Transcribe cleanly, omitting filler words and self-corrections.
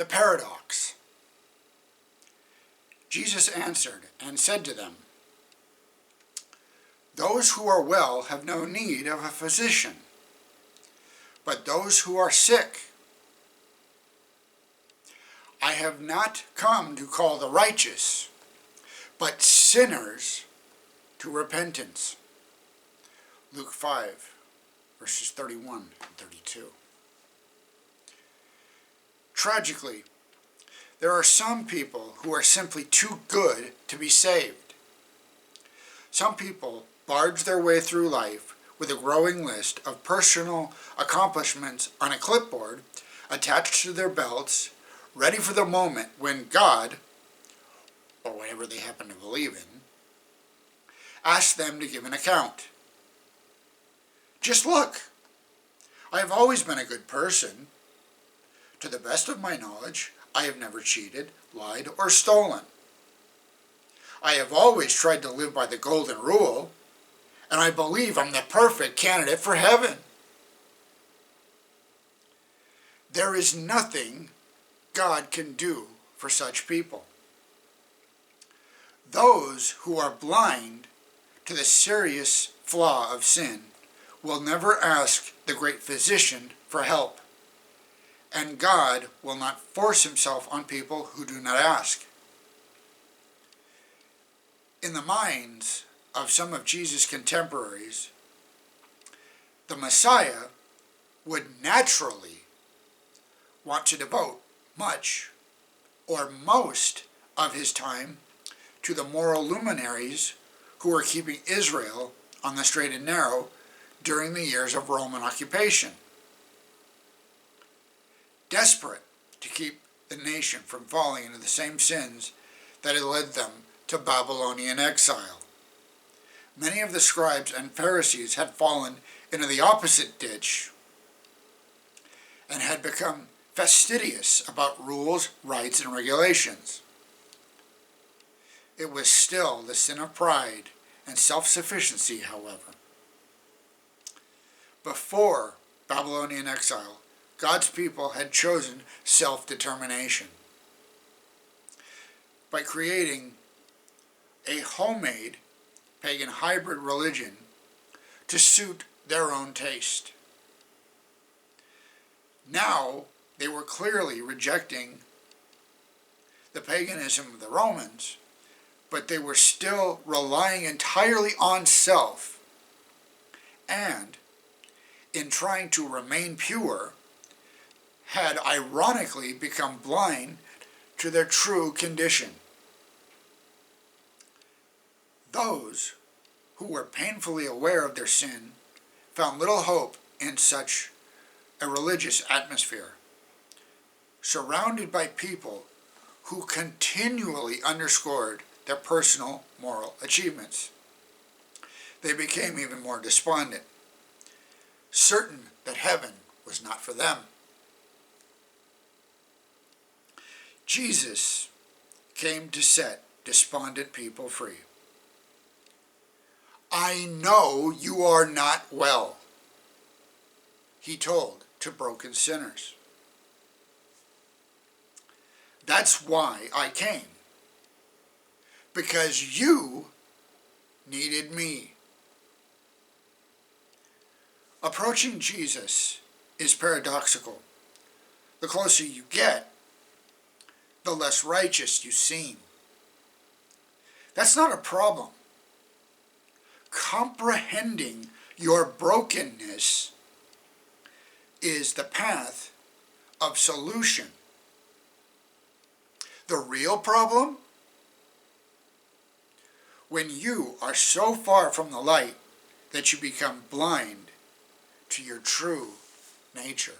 The paradox. Jesus answered and said to them, "Those who are well have no need of a physician, but those who are sick. I have not come to call the righteous, but sinners to repentance." Luke 5, verses 31 and 32. Tragically, there are some people who are simply too good to be saved. Some people barge their way through life with a growing list of personal accomplishments on a clipboard attached to their belts, ready for the moment when God, or whatever they happen to believe in, asks them to give an account. Just look, I have always been a good person. To the best of my knowledge, I have never cheated, lied, or stolen. I have always tried to live by the golden rule, and I believe I'm the perfect candidate for heaven. There is nothing God can do for such people. Those who are blind to the serious flaw of sin will never ask the great physician for help, and God will not force himself on people who do not ask. In the minds of some of Jesus' contemporaries, the Messiah would naturally want to devote much or most of his time to the moral luminaries who were keeping Israel on the straight and narrow during the years of Roman occupation. Desperate to keep the nation from falling into the same sins that had led them to Babylonian exile. Many of the scribes and Pharisees had fallen into the opposite ditch and had become fastidious about rules, rights, and regulations. It was still the sin of pride and self-sufficiency, however. Before Babylonian exile, God's people had chosen self-determination by creating a homemade pagan hybrid religion to suit their own taste. Now they were clearly rejecting the paganism of the Romans, but they were still relying entirely on self, and in trying to remain pure, had ironically become blind to their true condition. Those who were painfully aware of their sin found little hope in such a religious atmosphere, surrounded by people who continually underscored their personal moral achievements. They became even more despondent, certain that heaven was not for them. Jesus came to set despondent people free. "I know you are not well," he told to broken sinners. "That's why I came, because you needed me." Approaching Jesus is paradoxical. The closer you get, the less righteous you seem. That's not a problem. Comprehending your brokenness is the path of solution. The real problem? When you are so far from the light that you become blind to your true nature.